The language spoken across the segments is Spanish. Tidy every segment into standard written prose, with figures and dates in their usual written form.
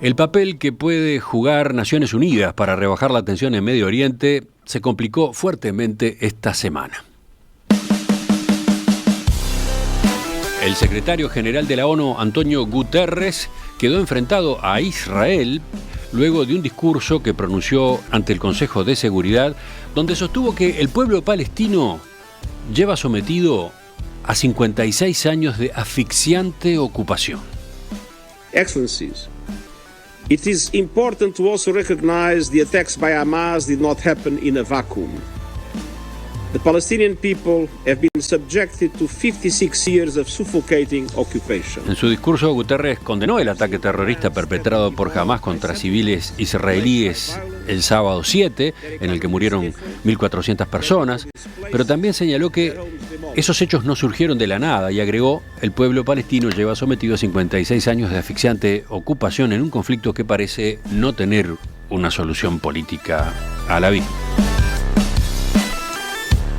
El papel que puede jugar Naciones Unidas para rebajar la tensión en Medio Oriente se complicó fuertemente esta semana. El secretario general de la ONU, Antonio Guterres, quedó enfrentado a Israel luego de un discurso que pronunció ante el Consejo de Seguridad, donde sostuvo que el pueblo palestino lleva sometido a 56 años de asfixiante ocupación. Excellencies, it is important to also recognize the attacks by Hamas did not happen in a vacuum. The Palestinian people have been subjected to 56 years of suffocating occupation. En su discurso, Guterres condenó el ataque terrorista perpetrado por Hamas contra civiles israelíes el sábado 7, en el que murieron 1.400 personas, pero también señaló que esos hechos no surgieron de la nada y agregó: el pueblo palestino lleva sometido a 56 años de asfixiante ocupación en un conflicto que parece no tener una solución política a la vista.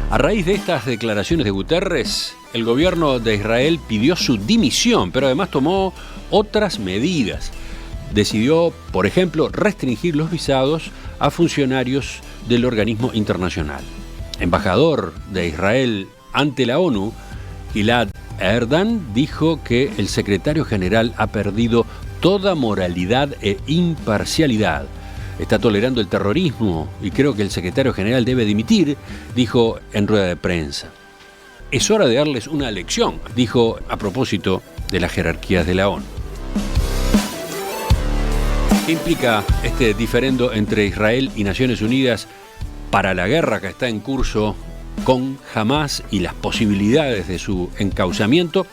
A raíz de estas declaraciones de Guterres, el gobierno de Israel pidió su dimisión, pero además tomó otras medidas. Decidió, por ejemplo, restringir los visados a funcionarios del organismo internacional. Embajador de Israel ante la ONU, Gilad Erdan, dijo que el secretario general ha perdido toda moralidad e imparcialidad. Está tolerando el terrorismo y creo que el secretario general debe dimitir, dijo en rueda de prensa. Es hora de darles una lección, dijo a propósito de las jerarquías de la ONU. ¿Qué implica este diferendo entre Israel y Naciones Unidas para la guerra que está en curso con Hamas y las posibilidades de su encauzamiento?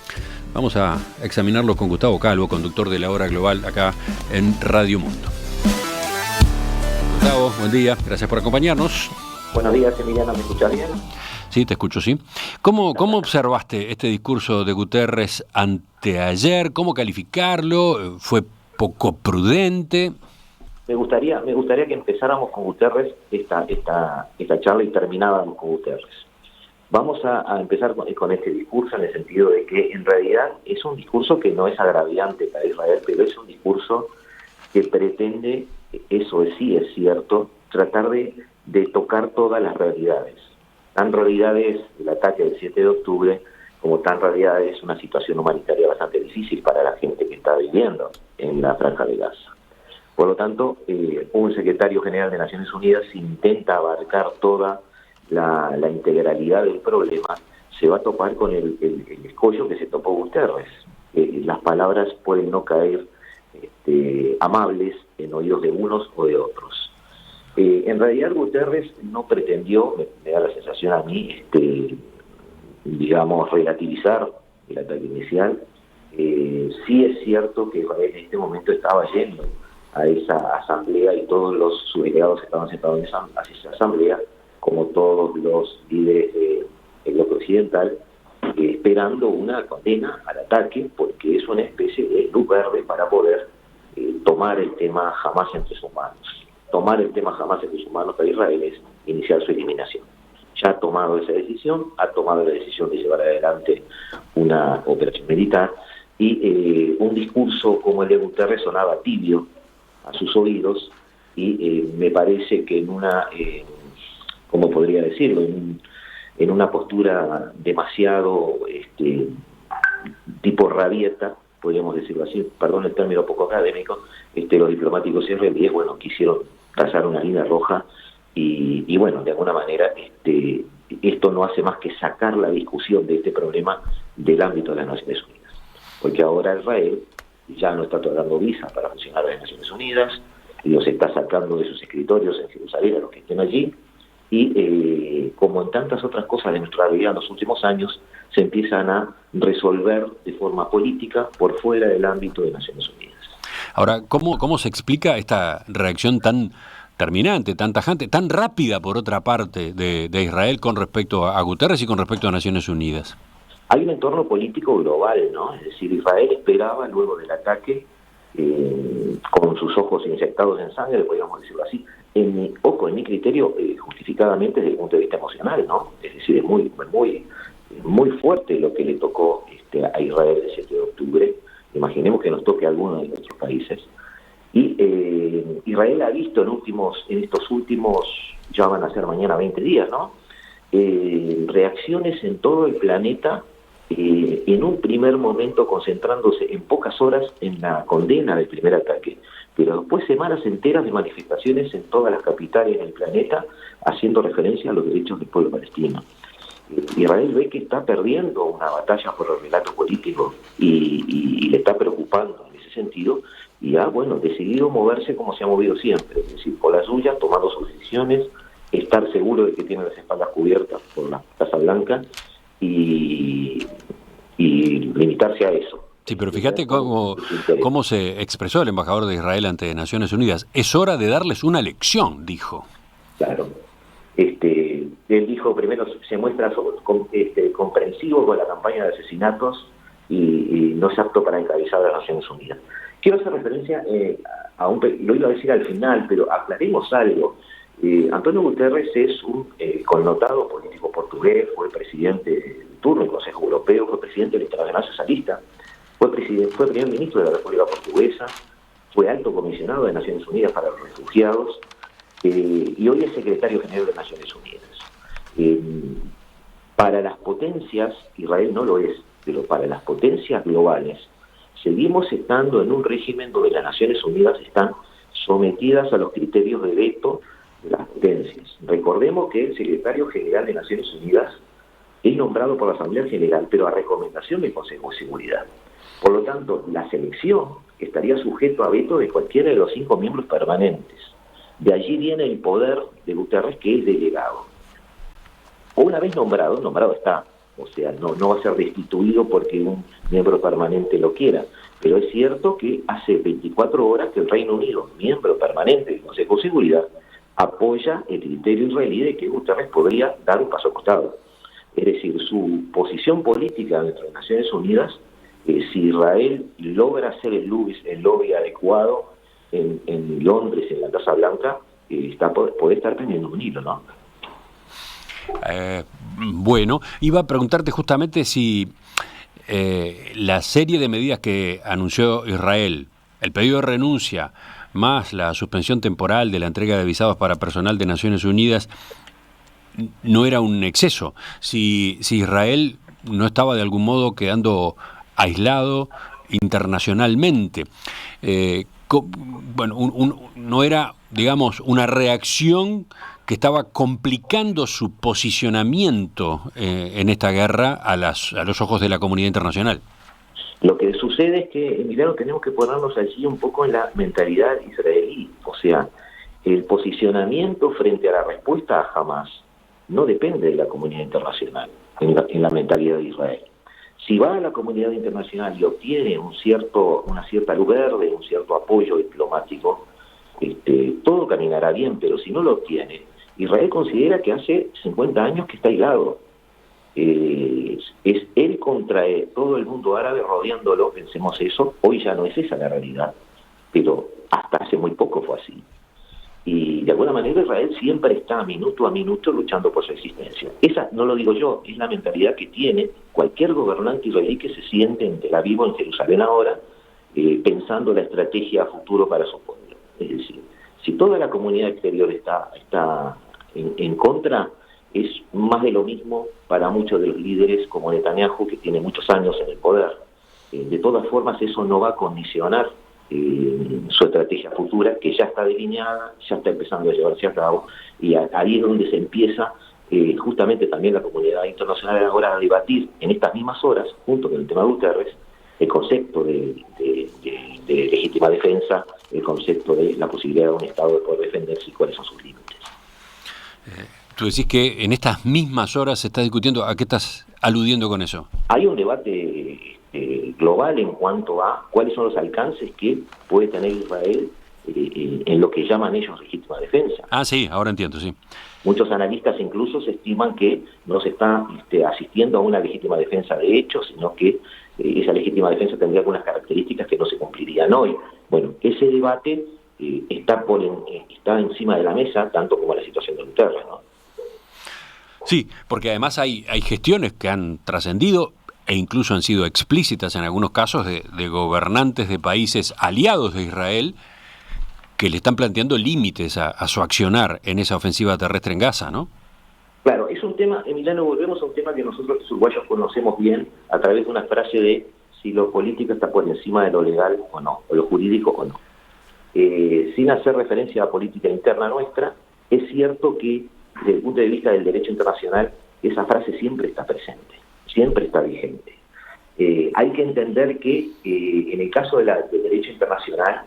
Vamos a examinarlo con Gustavo Calvo, conductor de La Hora Global acá en Radio Mundo. Gustavo, buen día, gracias por acompañarnos. Buenos días, Emiliano, ¿me escuchas bien? Sí, te escucho, sí. ¿Cómo observaste este discurso de Guterres anteayer? ¿Cómo calificarlo? ¿Fue poco prudente? Me gustaría que empezáramos con Guterres esta charla y termináramos con Guterres. Vamos a empezar con este discurso en el sentido de que en realidad es un discurso que no es agraviante para Israel, pero es un discurso que pretende, eso sí es cierto, tratar de tocar todas las realidades. Tan realidades el ataque del 7 de octubre, como tan realidades una situación humanitaria bastante difícil para la gente que está viviendo en la Franja de Gaza. Por lo tanto, un secretario general de Naciones Unidas, si intenta abarcar toda la integralidad del problema, se va a topar con el escollo que se topó Guterres. Las palabras pueden no caer amables en oídos de unos o de otros. En realidad Guterres no pretendió, me da la sensación a mí, digamos, relativizar el ataque inicial. Sí es cierto que Israel en este momento estaba yendo a esa asamblea y todos los subdelegados estaban sentados en esa asamblea, como todos los líderes del bloque occidental, esperando una condena al ataque, porque es una especie de luz verde para poder tomar el tema Hamas entre sus manos. Tomar el tema Hamas entre sus manos para Israel es iniciar su eliminación. Ya ha tomado esa decisión, ha tomado la decisión de llevar adelante una operación militar, y un discurso como el de Guterres sonaba tibio a sus oídos, y me parece que en una, ¿cómo podría decirlo?, en una postura demasiado tipo rabieta, podríamos decirlo así, perdón el término poco académico, los diplomáticos israelíes, quisieron trazar una línea roja, y bueno, de alguna manera esto no hace más que sacar la discusión de este problema del ámbito de las Naciones Unidas, porque ahora Israel ya no está otorgando visa para funcionarios de las Naciones Unidas, los está sacando de sus escritorios en Jerusalén a los que estén allí, y como en tantas otras cosas de nuestra vida en los últimos años, se empiezan a resolver de forma política por fuera del ámbito de Naciones Unidas. Ahora, ¿cómo se explica esta reacción tan terminante, tan tajante, tan rápida por otra parte de Israel con respecto a Guterres y con respecto a Naciones Unidas? Hay un entorno político global, ¿no? Es decir, Israel esperaba luego del ataque, con sus ojos inyectados en sangre, podríamos decirlo así, en mi criterio, justificadamente desde el punto de vista emocional, ¿no? Es decir, es muy fuerte lo que le tocó a Israel el 7 de octubre. Imaginemos que nos toque a alguno de nuestros países. Y Israel ha visto en estos últimos, ya van a ser mañana 20 días, ¿no? Reacciones en todo el planeta, en un primer momento concentrándose en pocas horas en la condena del primer ataque, pero después semanas enteras de manifestaciones en todas las capitales del planeta haciendo referencia a los derechos del pueblo palestino. Israel ve que está perdiendo una batalla por el relato político y le está preocupando en ese sentido, y ha, decidido moverse como se ha movido siempre, es decir, por la suya, tomando sus decisiones, estar seguro de que tiene las espaldas cubiertas por la Casa Blanca y limitarse a eso. Sí, pero fíjate cómo se expresó el embajador de Israel ante Naciones Unidas. Es hora de darles una lección, dijo. Claro. Él dijo, primero, se muestra comprensivo con la campaña de asesinatos y no es apto para encabezar a las Naciones Unidas. Quiero hacer referencia lo iba a decir al final, pero aclaremos algo. Antonio Guterres es un connotado político portugués, fue presidente de turno del Consejo Europeo, fue presidente del Internacional Socialista, fue primer ministro de la República Portuguesa, fue alto comisionado de Naciones Unidas para los Refugiados, y hoy es secretario general de Naciones Unidas. Para las potencias, Israel no lo es, pero para las potencias globales, seguimos estando en un régimen donde las Naciones Unidas están sometidas a los criterios de veto de las potencias. Recordemos que el secretario general de Naciones Unidas es nombrado por la Asamblea General, pero a recomendación del Consejo de Seguridad. Por lo tanto, la selección estaría sujeto a veto de cualquiera de los 5 miembros permanentes. De allí viene el poder de Guterres, que es delegado. Una vez nombrado está, o sea, no va a ser destituido porque un miembro permanente lo quiera, pero es cierto que hace 24 horas que el Reino Unido, miembro permanente del Consejo de Seguridad, apoya el criterio israelí de que Guterres podría dar un paso al costado. Es decir, su posición política dentro de Naciones Unidas, si Israel logra hacer el lobby adecuado en Londres, en la Casa Blanca, puede estar teniendo un hilo, ¿no? Bueno, iba a preguntarte justamente si la serie de medidas que anunció Israel, el pedido de renuncia, más la suspensión temporal de la entrega de visados para personal de Naciones Unidas, no era un exceso. Si Israel no estaba de algún modo quedando aislado internacionalmente. No era, digamos, una reacción que estaba complicando su posicionamiento en esta guerra a los ojos de la comunidad internacional. Lo que sucede es que, Emiliano, tenemos que ponernos allí un poco en la mentalidad israelí. O sea, el posicionamiento frente a la respuesta a Hamas no depende de la comunidad internacional, en la mentalidad de Israel. Si va a la comunidad internacional y obtiene una cierta luz verde, un cierto apoyo diplomático, todo caminará bien, pero si no lo obtiene, Israel considera que hace 50 años que está aislado. Es él contra todo el mundo árabe rodeándolo, pensemos eso. Hoy ya no es esa la realidad, pero hasta hace muy poco fue así. Y de alguna manera Israel siempre está minuto a minuto luchando por su existencia. Esa no lo digo yo, es la mentalidad que tiene cualquier gobernante israelí que se siente en Tel Aviv o en Jerusalén ahora, pensando la estrategia a futuro para su pueblo. Es decir, si toda la comunidad exterior está en contra, es más de lo mismo para muchos de los líderes como Netanyahu, que tiene muchos años en el poder. De todas formas, eso no va a condicionar su estrategia futura, que ya está delineada, ya está empezando a llevarse a cabo, y ahí es donde se empieza justamente también la comunidad internacional ahora a debatir en estas mismas horas, junto con el tema de Guterres, el concepto de legítima defensa, el concepto de la posibilidad de un Estado de poder defenderse y cuáles son sus límites. Tú decís que en estas mismas horas se está discutiendo. ¿A qué estás aludiendo con eso? Hay un debate global en cuanto a cuáles son los alcances que puede tener Israel en lo que llaman ellos legítima defensa. Ah, sí, ahora entiendo, sí. Muchos analistas incluso se estiman que no se está asistiendo a una legítima defensa de hecho, sino que esa legítima defensa tendría algunas características que no se cumplirían hoy. Bueno, ese debate está encima de la mesa, tanto como la situación de Guterres, ¿no? Sí, porque además hay gestiones que han trascendido e incluso han sido explícitas en algunos casos de gobernantes de países aliados de Israel que le están planteando límites a su accionar en esa ofensiva terrestre en Gaza, ¿no? Claro, es un tema, Emiliano, volvemos a un tema que nosotros los uruguayos conocemos bien a través de una frase de si lo político está por encima de lo legal o no, o lo jurídico o no. Sin hacer referencia a la política interna nuestra, es cierto que desde el punto de vista del derecho internacional esa frase siempre está presente, siempre está vigente. Hay que entender que en el caso del derecho internacional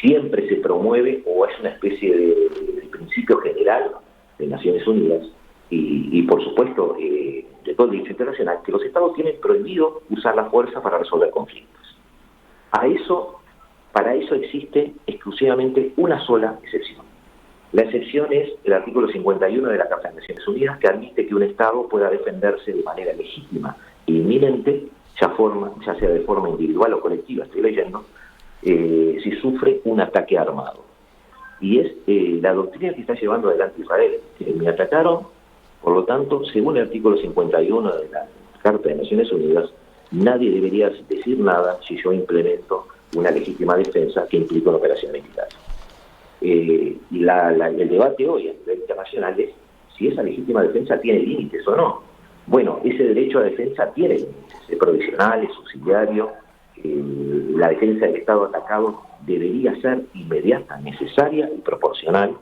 siempre se promueve o es una especie de principio general de Naciones Unidas y por supuesto de todo el derecho internacional, que los estados tienen prohibido usar la fuerza para resolver conflictos. Para eso existe exclusivamente una sola excepción. La excepción es el artículo 51 de la Carta de Naciones Unidas, que admite que un Estado pueda defenderse de manera legítima e inminente, ya sea de forma individual o colectiva, estoy leyendo, si sufre un ataque armado. Y es la doctrina que está llevando adelante Israel. Me atacaron, por lo tanto, según el artículo 51 de la Carta de Naciones Unidas, nadie debería decir nada si yo implemento una legítima defensa que implica una operación militar. Y el debate hoy a nivel internacional es si esa legítima defensa tiene límites o no. Bueno, ese derecho a defensa tiene límites, es provisional, es subsidiario. La defensa del Estado atacado debería ser inmediata, necesaria y proporcional.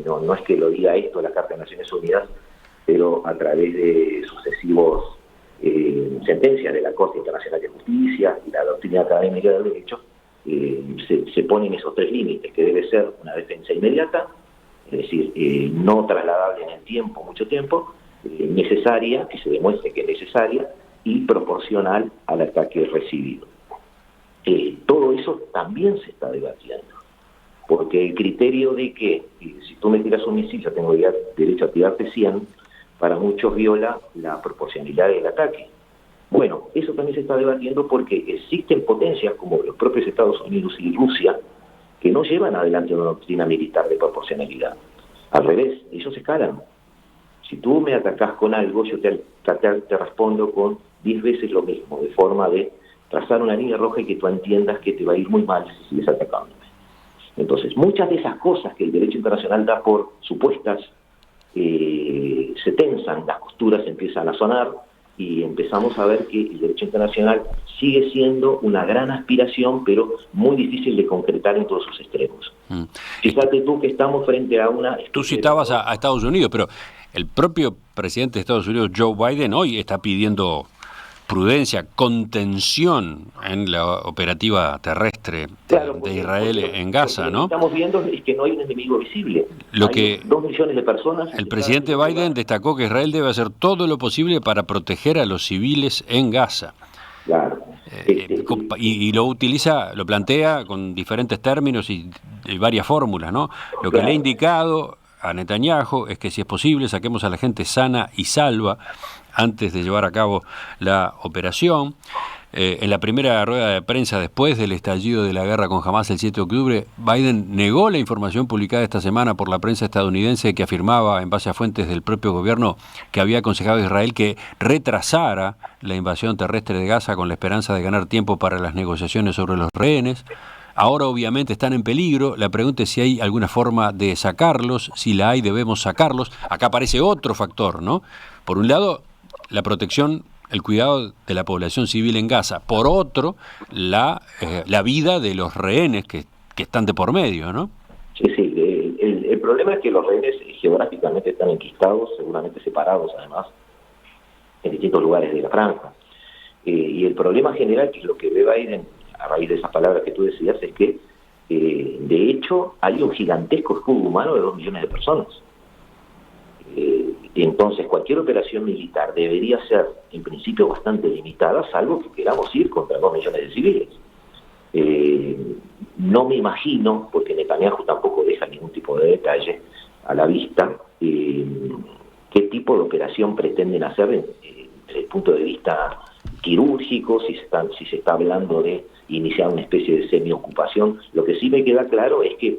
No es que lo diga esto la Carta de Naciones Unidas, pero a través de sucesivos sentencias de la Corte Internacional de Justicia y la doctrina académica del derecho, se ponen esos tres límites, que debe ser una defensa inmediata, es decir, no trasladable en el tiempo, mucho tiempo, necesaria, que se demuestre que es necesaria, y proporcional al ataque recibido. Todo eso también se está debatiendo, porque el criterio de que si tú me tiras un misil yo tengo derecho a tirarte 100, para muchos viola la proporcionalidad del ataque. Bueno, eso también se está debatiendo porque existen potencias como los propios Estados Unidos y Rusia que no llevan adelante una doctrina militar de proporcionalidad. Al revés, ellos escalan. Si tú me atacás con algo, yo te respondo con 10 veces lo mismo, de forma de trazar una línea roja y que tú entiendas que te va a ir muy mal si sigues atacándome. Entonces, muchas de esas cosas que el derecho internacional da por supuestas, se tensan, las costuras empiezan a sonar y empezamos a ver que el derecho internacional sigue siendo una gran aspiración, pero muy difícil de concretar en todos sus extremos. Fíjate tú que estamos frente a una... Tú citabas a Estados Unidos, pero el propio presidente de Estados Unidos, Joe Biden, hoy está pidiendo prudencia, contención en la operativa terrestre de Israel en Gaza, ¿no? Lo que estamos viendo es que no hay un enemigo visible. Hay 2 millones de personas. El presidente Biden destacó que Israel debe hacer todo lo posible para proteger a los civiles en Gaza. Claro. Y lo plantea con diferentes términos y varias fórmulas, ¿no? Lo que le ha indicado a Netanyahu es que si es posible saquemos a la gente sana y salva antes de llevar a cabo la operación. En la primera rueda de prensa después del estallido de la guerra con Hamás el 7 de octubre, Biden negó la información publicada esta semana por la prensa estadounidense que afirmaba, en base a fuentes del propio gobierno, que había aconsejado a Israel que retrasara la invasión terrestre de Gaza con la esperanza de ganar tiempo para las negociaciones sobre los rehenes. Ahora obviamente están en peligro. La pregunta es si hay alguna forma de sacarlos. Si la hay, debemos sacarlos. Acá aparece otro factor, ¿no? Por un lado, la protección, el cuidado de la población civil en Gaza. Por otro, la vida de los rehenes que están de por medio, ¿no? Sí. El problema es que los rehenes geográficamente están enquistados, seguramente separados además, en distintos lugares de la franja. Y el problema general, que es lo que ve Biden a raíz de esas palabras que tú decías, es que de hecho hay un gigantesco escudo humano de 2 millones de personas. Entonces cualquier operación militar debería ser en principio bastante limitada, salvo que queramos ir contra 2 millones de civiles. No me imagino, porque Netanyahu tampoco deja ningún tipo de detalle a la vista, qué tipo de operación pretenden hacer desde el punto de vista quirúrgico, si se está hablando de iniciar una especie de semiocupación. Lo que sí me queda claro es que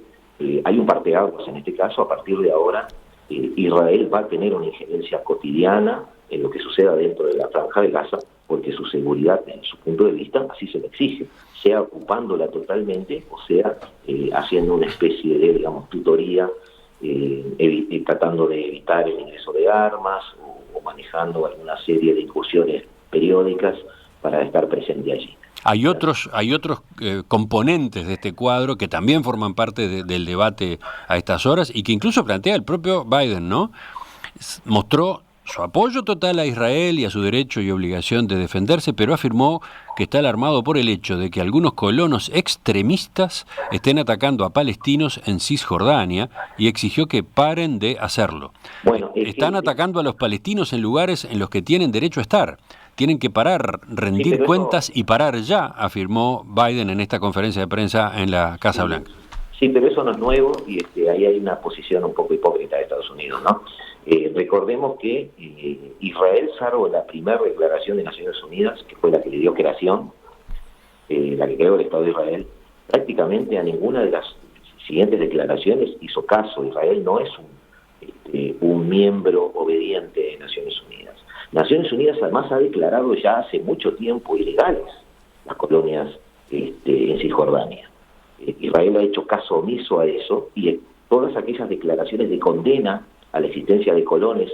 hay un parteaguas en este caso. A partir de ahora Israel va a tener una injerencia cotidiana en lo que suceda dentro de la franja de Gaza, porque su seguridad, en su punto de vista, así se le exige. sea ocupándola totalmente o sea haciendo una especie de, digamos, tutoría, tratando de evitar el ingreso de armas o manejando alguna serie de incursiones periódicas para estar presente allí. Hay otros componentes de este cuadro que también forman parte del debate a estas horas y que incluso plantea el propio Biden, ¿no? Mostró su apoyo total a Israel y a su derecho y obligación de defenderse, pero afirmó que está alarmado por el hecho de que algunos colonos extremistas estén atacando a palestinos en Cisjordania y exigió que paren de hacerlo. Bueno, están atacando a los palestinos en lugares en los que tienen derecho a estar. Tienen que parar, rendir cuentas y parar ya, afirmó Biden en esta conferencia de prensa en la Casa Blanca. Sí, pero eso no es nuevo y ahí hay una posición un poco hipócrita de Estados Unidos, ¿no? Recordemos que Israel, salvo la primera declaración de Naciones Unidas, que fue la que le dio creación, la que creó el Estado de Israel, prácticamente a ninguna de las siguientes declaraciones hizo caso. Israel no es un miembro obediente de Naciones Unidas. Naciones Unidas además ha declarado ya hace mucho tiempo ilegales las colonias en Cisjordania. Israel ha hecho caso omiso a eso y todas aquellas declaraciones de condena a la existencia de colonos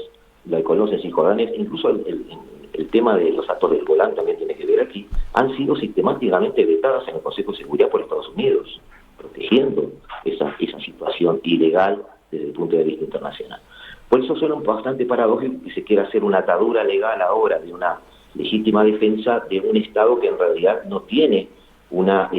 en Cisjordania, incluso el tema de los actos del Golán también tiene que ver aquí, han sido sistemáticamente vetadas en el Consejo de Seguridad por Estados Unidos, protegiendo esa situación ilegal desde el punto de vista internacional. Por eso suena bastante paradójico que se quiera hacer una atadura legal ahora de una legítima defensa de un Estado que en realidad no tiene una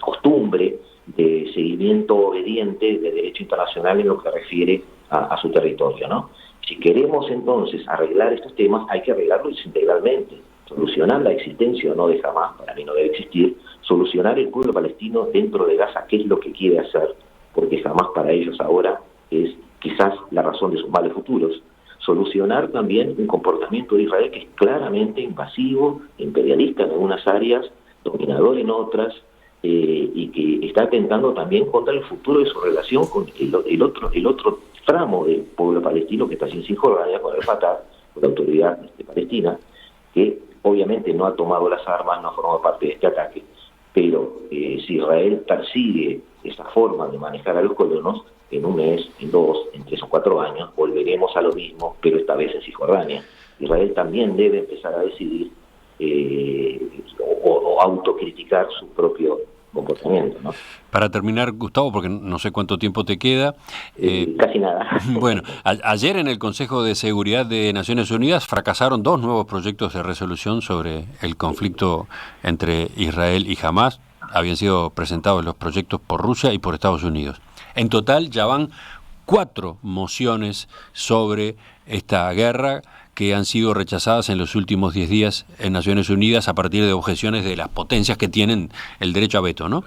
costumbre de seguimiento obediente de derecho internacional en lo que refiere a su territorio, ¿no? Si queremos entonces arreglar estos temas, hay que arreglarlos integralmente, solucionar la existencia o no de Hamás, para mí no debe existir, solucionar el pueblo palestino dentro de Gaza, qué es lo que quiere hacer, porque Hamás para ellos ahora es quizás la razón de sus males futuros, solucionar también un comportamiento de Israel que es claramente invasivo, imperialista en algunas áreas, dominador en otras, y que está atentando también contra el futuro de su relación con el otro tramo del pueblo palestino que está en Cisjordania, con el Fatah, con la autoridad palestina, que obviamente no ha tomado las armas, no ha formado parte de este ataque, pero si Israel persigue esa forma de manejar a los colonos, en un mes, en 2, en 3 o 4 años, volveremos a lo mismo, pero esta vez en Cisjordania. Israel también debe empezar a decidir o autocriticar su propio comportamiento, ¿no? Para terminar, Gustavo, porque no sé cuánto tiempo te queda. Casi nada. Bueno, ayer en el Consejo de Seguridad de Naciones Unidas fracasaron 2 nuevos proyectos de resolución sobre el conflicto entre Israel y Hamás. Habían sido presentados los proyectos por Rusia y por Estados Unidos. En total ya van 4 mociones sobre esta guerra que han sido rechazadas en los últimos 10 días en Naciones Unidas a partir de objeciones de las potencias que tienen el derecho a veto, ¿no?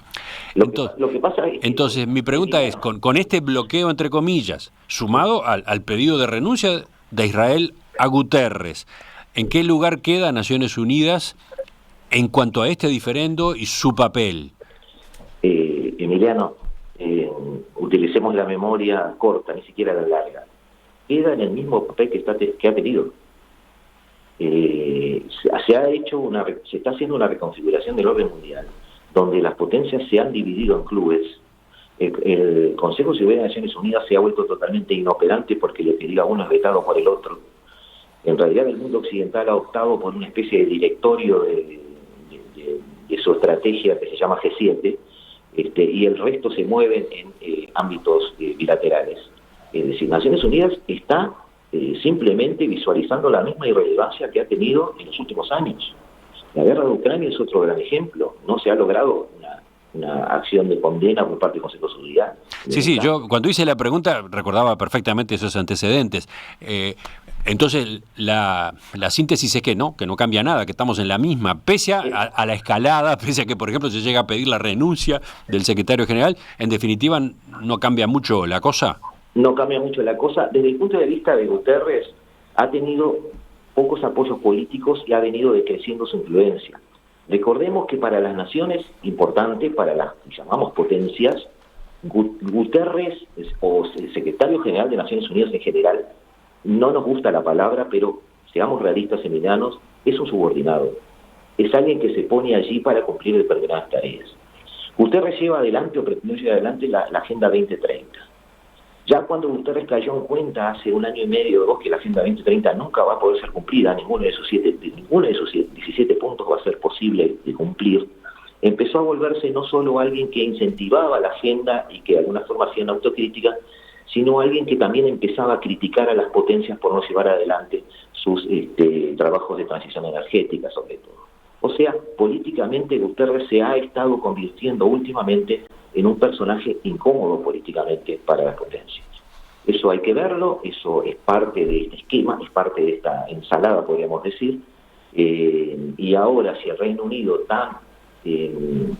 Entonces mi pregunta es, con este bloqueo, entre comillas, sumado al pedido de renuncia de Israel a Guterres, ¿en qué lugar queda Naciones Unidas en cuanto a este diferendo y su papel? Emiliano, utilicemos la memoria corta, ni siquiera la larga. Queda en el mismo papel que ha tenido. Se está haciendo una reconfiguración del orden mundial, donde las potencias se han dividido en clubes. El Consejo de Seguridad de Naciones Unidas se ha vuelto totalmente inoperante porque lo que diga uno es vetado por el otro. En realidad el mundo occidental ha optado por una especie de directorio de su estrategia que se llama G7, y el resto se mueven en ámbitos bilaterales. Es decir, Naciones Unidas está simplemente visualizando la misma irrelevancia que ha tenido en los últimos años. La guerra de Ucrania es otro gran ejemplo. No se ha logrado una acción de condena por parte del Consejo de Seguridad. Sí, yo cuando hice la pregunta recordaba perfectamente esos antecedentes. Entonces la síntesis es que no cambia nada, que estamos en la misma, pese a la escalada, pese a que, por ejemplo, se llega a pedir la renuncia del secretario general. En definitiva, ¿no cambia mucho la cosa? No cambia mucho la cosa. Desde el punto de vista de Guterres, ha tenido pocos apoyos políticos y ha venido decreciendo su influencia. Recordemos que para las naciones importantes, para las que llamamos potencias, Guterres, o el secretario general de Naciones Unidas en general, no nos gusta la palabra, pero seamos realistas, emilianos, es un subordinado. es alguien que se pone allí para cumplir determinadas tareas. Guterres lleva adelante o pretendió llevar adelante la Agenda 2030. Ya cuando Guterres cayó en cuenta hace 1 año y medio o 2 que la Agenda 2030 nunca va a poder ser cumplida, ninguno de esos 17 puntos va a ser posible de cumplir, empezó a volverse no solo alguien que incentivaba la agenda y que de alguna forma hacía una autocrítica, sino alguien que también empezaba a criticar a las potencias por no llevar adelante sus trabajos de transición energética, sobre todo. O sea, políticamente Guterres se ha estado convirtiendo últimamente en un personaje incómodo políticamente para las potencias. Eso hay que verlo, eso es parte de este esquema, es parte de esta ensalada, podríamos decir, y ahora si el Reino Unido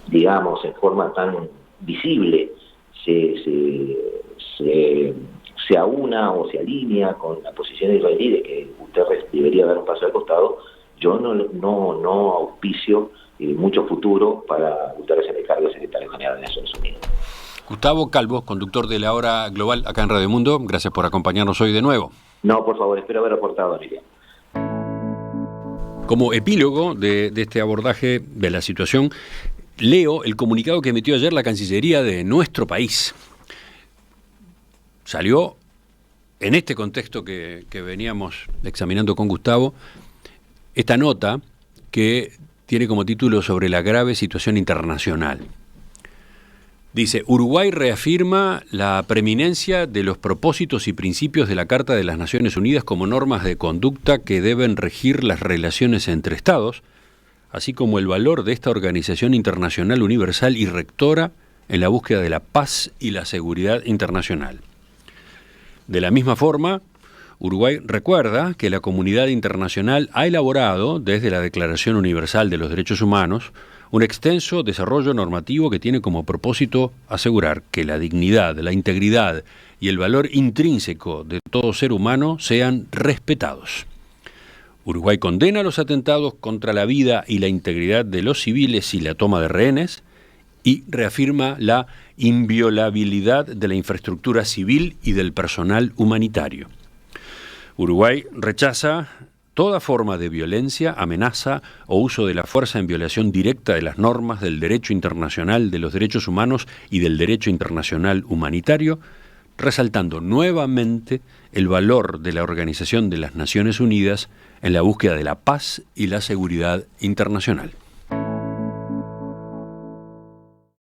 digamos, en forma tan visible, se aúna o se alinea con la posición israelí de que Guterres debería dar un paso al costado, yo no auspicio mucho futuro para Guterres en el cargo de secretario general de Naciones Unidas. Gustavo Calvo, conductor de La Hora Global acá en Radio Mundo, gracias por acompañarnos hoy de nuevo. No, por favor, espero haber aportado, Emiliano. Como epílogo de este abordaje de la situación, leo el comunicado que emitió ayer la Cancillería de nuestro país. Salió en este contexto que veníamos examinando con Gustavo, esta nota que tiene como título sobre la grave situación internacional. Dice, Uruguay reafirma la preeminencia de los propósitos y principios de la Carta de las Naciones Unidas como normas de conducta que deben regir las relaciones entre Estados, así como el valor de esta organización internacional universal y rectora en la búsqueda de la paz y la seguridad internacional. De la misma forma, Uruguay recuerda que la comunidad internacional ha elaborado, desde la Declaración Universal de los Derechos Humanos, un extenso desarrollo normativo que tiene como propósito asegurar que la dignidad, la integridad y el valor intrínseco de todo ser humano sean respetados. Uruguay condena los atentados contra la vida y la integridad de los civiles y la toma de rehenes, y reafirma la inviolabilidad de la infraestructura civil y del personal humanitario. Uruguay rechaza toda forma de violencia, amenaza o uso de la fuerza en violación directa de las normas del derecho internacional de los derechos humanos y del derecho internacional humanitario, resaltando nuevamente el valor de la Organización de las Naciones Unidas en la búsqueda de la paz y la seguridad internacional.